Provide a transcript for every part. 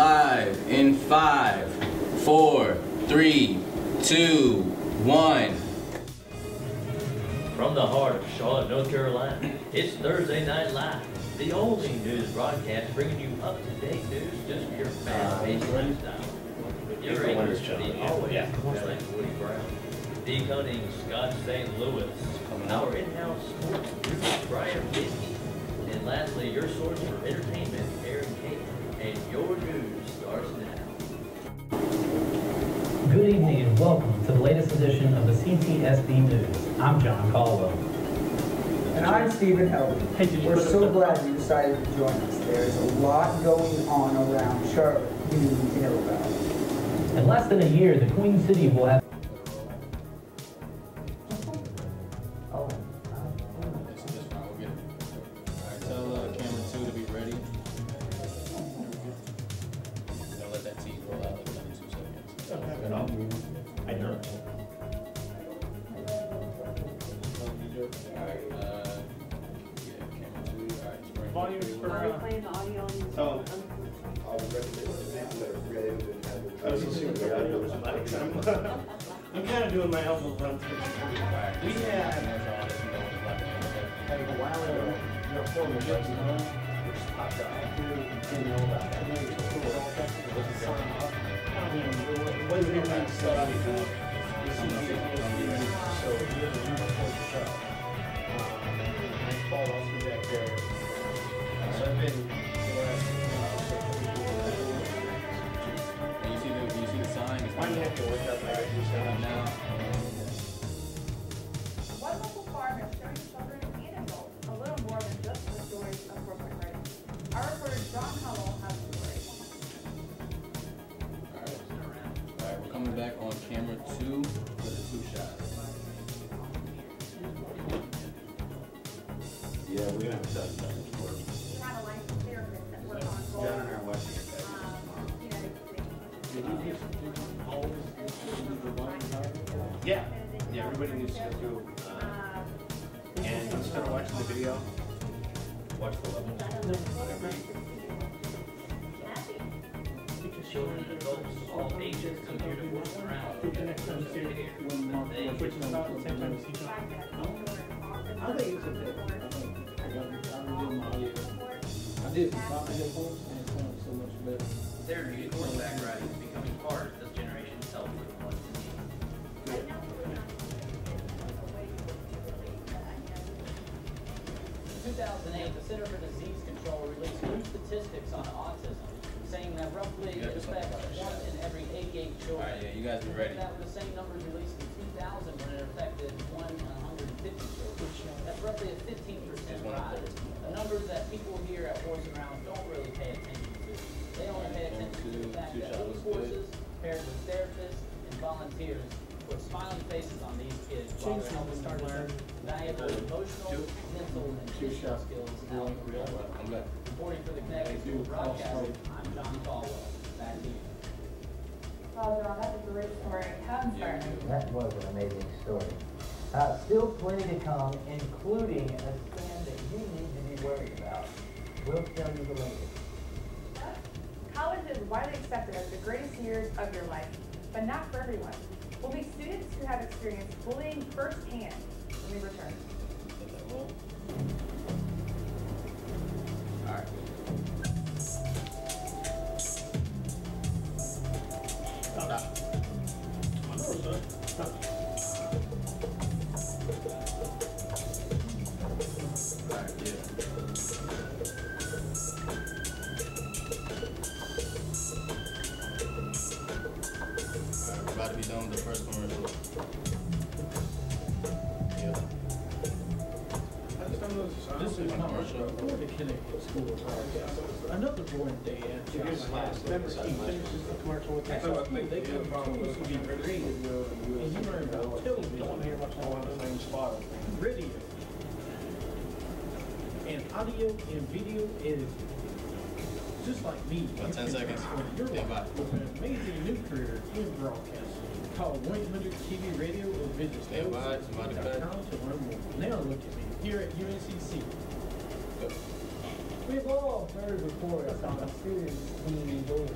live in 5, 4, 3, 2, 1. From the heart of Charlotte, North Carolina, it's Thursday Night Live, the only news broadcast bringing you up-to-date news just for your fast-paced lifestyle. With your anchors, the always excellent Woody Brown, decoding Scott St. Louis, our in-house sports producer, Brian Biskey, and lastly, your source for entertainment, Aaron Kate, and your news starts now. Good evening and welcome to the latest edition of the CTSB News. I'm John Caldwell. And I'm Stephen Helby. We're so glad you decided to join us. There's a lot going on around Charlotte you need to know about. In less than a year, the Queen City will have... Camera 2 to be ready. We're gonna let that tease roll out like another 2 seconds. I know. Alright, yeah, camera 2. Alright, spring. Volume for playing the audio on your Oh. I'm kind of doing my elbow run. We had a while ago, your former judge, which popped up. Didn't know about that. When we were going to start out, so we have a report to show. I followed all through that there. So I've been You see the sign? It's I have to wake up like now. One local farm is showing children and adults a little more than just the stories of corporate writing. Our reporter John Hummel has the story. Alright, we're coming back on camera 2 for the 2 shots. Yeah, we're gonna have to tell you that. We have a licensed therapist that works on goals. John and our wife. Yeah, everybody needs to go through. And instead of watching the video, watch the level. Children and adults, all ages, computer works around. I think it's a bit. I did some copy before, and it sounds so much better. Their news horseback riding is becoming part of this generation's self-driven life. 2008, the Center for Disease Control released new statistics on autism, saying that roughly it affects 1 in every 88 children. Alright, yeah, you guys be ready. That was the same numbers released in 2000 when it affected 1 in 150 children. That's roughly a 15% rise. A number that people here at Horse and Round don't really pay attention to. They only pay attention to the fact that these horses, paired with therapists and volunteers, put smiling faces on these kids while they're helping them learn valuable emotional, mental, and physical skills out in the real world. Reporting for the Connecticut School Broadcast, I'm John Caldwell. Back to you. Well, John, that's a great story. How inspiring. That was an amazing story. Still plenty to come, including a stand that you need to be worried about. We'll tell you the latest. College is widely accepted as the greatest years of your life, but not for everyone. We'll be students who have experienced bullying firsthand when we return. Alright. We're about to be done with the first commercial. Yeah. This is my commercial. the Connecticut School Broadcast. Another boring day at Remember, he finishes the commercial with that. They come from to be creative, and you learn about television, radio, and audio and video editing. Just like me, About 10 seconds. You're Yeah, bye. with an amazing new career in broadcasting. Call 100 TV Radio or visit Yeah, bye. Somebody cut. to learn more. Now look at me here at UNCC. We've all heard reports on students being bullied.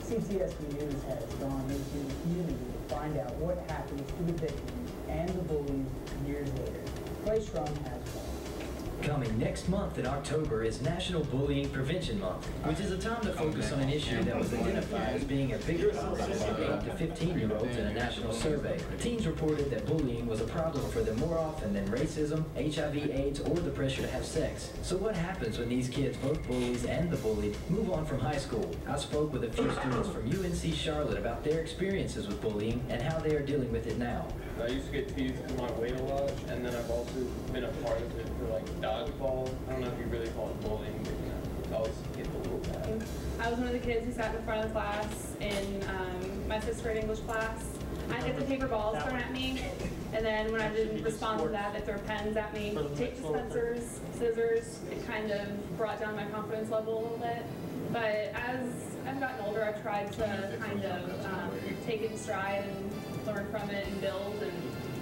CCSB News has gone into the community to find out what happens to the victims and the bullies years later. Clay Strum has more. Coming next month in October is National Bullying Prevention Month, which is a time to focus on an issue that was identified as being a bigger issue for 8 to 15-year-olds in a national survey. Teens reported that bullying was a problem for them more often than racism, HIV/AIDS, or the pressure to have sex. So what happens when these kids, both bullies and the bullied, move on from high school? I spoke with a few students from UNC Charlotte about their experiences with bullying and how they are dealing with it now. I used to get teased for my weight a lot, and then I've also been a part of it for like dodgeball. I don't know if you really call it bullying, but you know, I always get a little bad. I was one of the kids who sat in front of the class in my 6th grade English class. I'd get the paper balls thrown at me, and then when I didn't respond to that, they'd throw pens at me, tape dispensers, scissors. It kind of brought down my confidence level a little bit. But as I've gotten older, I've tried to kind of take it in stride and learn from it and build. And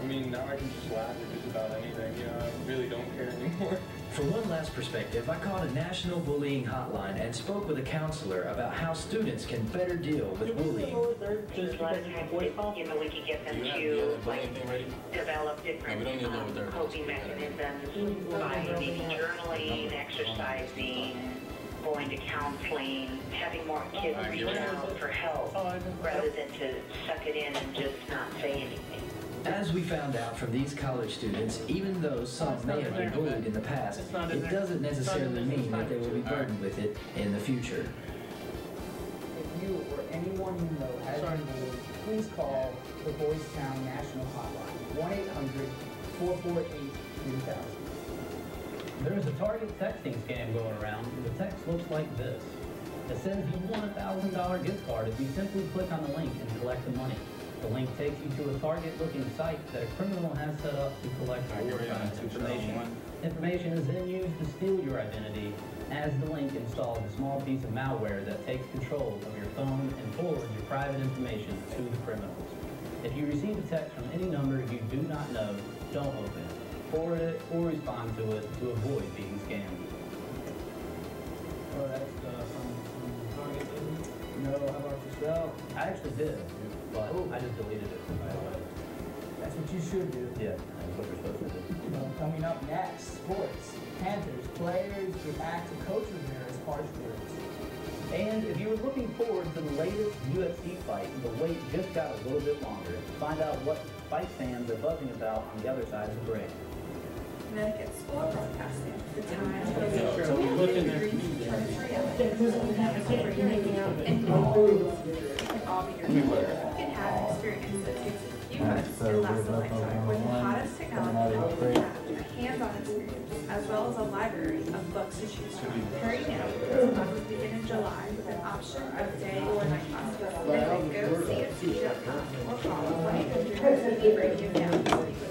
I mean, now I can just laugh at just about anything. You know, I really don't care anymore. For one last perspective, I called a national bullying hotline and spoke with a counselor about how students can better deal with bullying. You know, we can get them to develop different coping mechanisms by maybe journaling, exercising, going to counseling, having more kids reach out for help rather than to suck it in and just not say anything. As we found out from these college students, even though some may have been bullied in the past, it doesn't necessarily mean that they will be burdened with it in the future. If you or anyone you know has been bullied, please call the Boys Town National Hotline, 1-800-448-3000. There's a Target texting scam going around. The text looks like this. It says you won a $1,000 gift card if you simply click on the link and collect the money. The link takes you to a Target-looking site that a criminal has set up to collect your information. Information is then used to steal your identity, as the link installs a small piece of malware that takes control of your phone and forwards your private information to the criminals. If you receive a text from any number you do not know, don't open it. Forward it or respond to it to avoid being scammed. Oh, that's from Target, isn't it? No, how about yourself? I actually did, but I just deleted it right away. That's what you should do. Yeah, that's what you're supposed to do. Coming up next, sports. Panthers players react to Coach Rivera's harsh words. And if you were looking forward to the latest UFC fight, the wait just got a little bit longer. Find out what fight fans are buzzing about on the other side of the break. Connecticut School Broadcasting. The time you can have an experience that takes a few months and lasts a lifetime with the hottest technology, hands-on experience, as well as a library of books to choose from. Hurry now, because classes begin in July with an option of day or night classes. Then go see it, CC.com, or call 1-800-CD Radio now.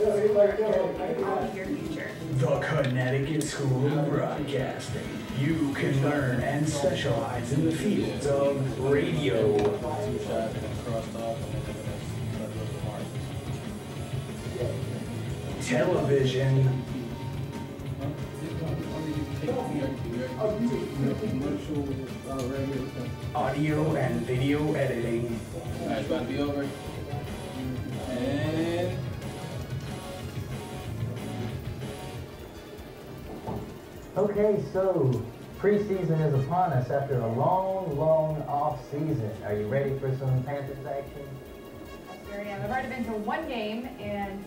I'll be your future. The Connecticut School of Broadcasting. You can learn and specialize in the fields of radio, television, audio and video editing. Alright, it's about to be over. And Okay, so preseason is upon us after a long, long off season. Are you ready for some Panthers action? Here I am. I've already been to one game, and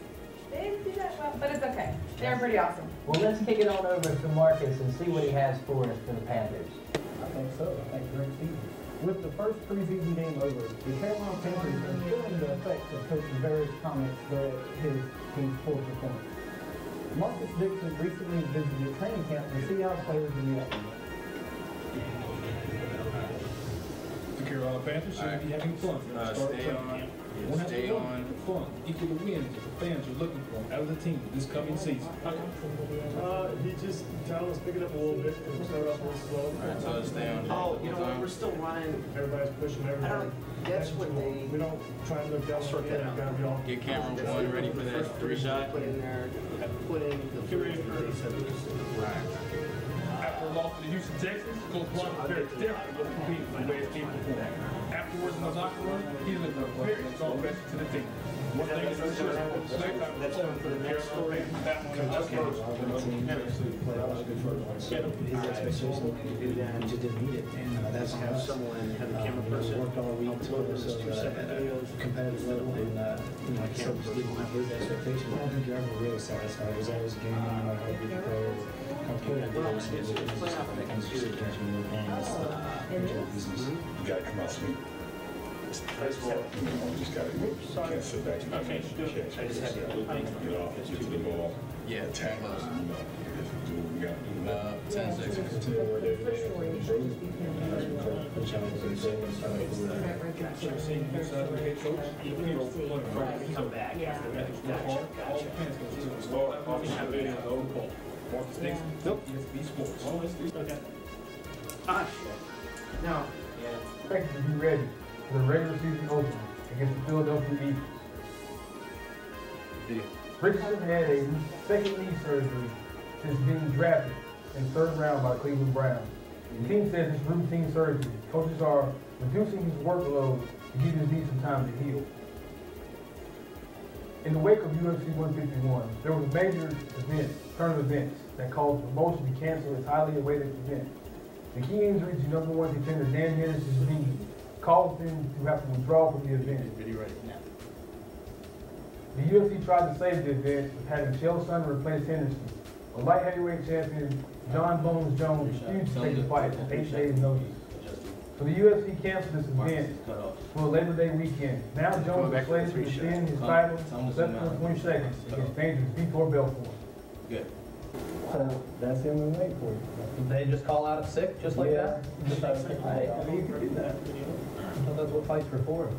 they didn't do that well, but it's okay. They're pretty awesome. Well, let's kick it on over to Marcus and see what he has for us for the Panthers. I think so. I think great season. With the first preseason game over, the Carolina Panthers are feeling the effects of Coach Rivera's comments that his team's poor performance. Marcus Dixon recently visited training camp to see how players are reacting. The Carolina Panthers seem to be having fun. stay on. Stay on. Fun. Equal the wins that the fans are looking for out of the team this coming season. He just, Tyler was picking up a little bit because we started off a little slow. Alright, so stay on. Oh, you know what, we're still running. Everybody's pushing everybody. That's what they... We don't try and look down short that out. Get camera one ready for that 3-shot. Put in there, put in the 3 Right. After a loss to the Houston Texans, Coach Blunt very different to compete for the way his team performed. After call question to the team. What thing is this? That's going for the next story. That one. His expectation he just didn't meet it, and that's Have someone, have a camera person. Worked all week to put us at a competitive level, and like so Steve have his expectations. I don't think you're ever really satisfied. There's always a game, no matter how good you play. How good you play, it's just against me in business. You gotta come out swinging. You just gotta, you can't sit back and catch. I just had to Get off, get to the ball. Yeah, Attack, you know, do what we gotta do. 10 seconds. Come back. Now, expect to be ready for the regular season opener against the Philadelphia Eagles. Richardson had a second knee surgery since being drafted in the 3rd round by Cleveland Browns. The team says it's routine surgery. Coaches are reducing his workload to give his knee some time to heal. In the wake of UFC 151, there was a major event, turn of events, that caused the promotion to cancel its highly awaited event. The key injury to number 1 contender Dan Henderson's knee caused him to have to withdraw from the event. The UFC tried to save the event with having Chael Sonnen replace Henderson. The light heavyweight champion John Bones Jones refused to take the fight with 8 days' notice. So the UFC canceled this event for Labor Day weekend. Now Jones is slated to defend his title September 22nd against dangerous Vitor Belfort. Good. So that's the only way for you. They just call out a sick, just like that? You could do that. I thought that's what fights were for.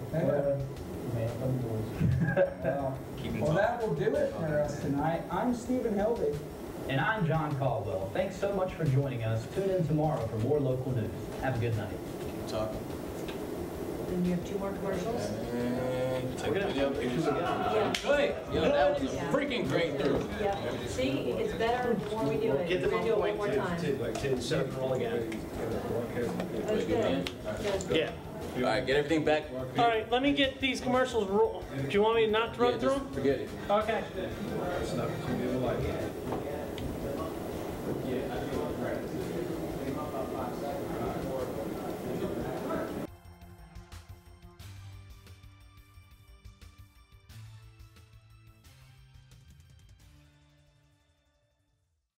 Well, that will do it for us tonight. I'm Stephen Helbig. And I'm John Caldwell. Thanks so much for joining us. Tune in tomorrow for more local news. Have a good night. Keep talking. And you have 2 more commercials? Take a video. Yeah. Good. Yo, that was a freaking great through. Yeah. See, it gets better the more we do it. Get them We're on gonna do it point one more time. to set up roll again. That's good. That's good. Yeah. All right, get everything back. All right, let me get these commercials. Do you want me not to run through them? Forget it. Okay. It's an opportunity of a lifetime.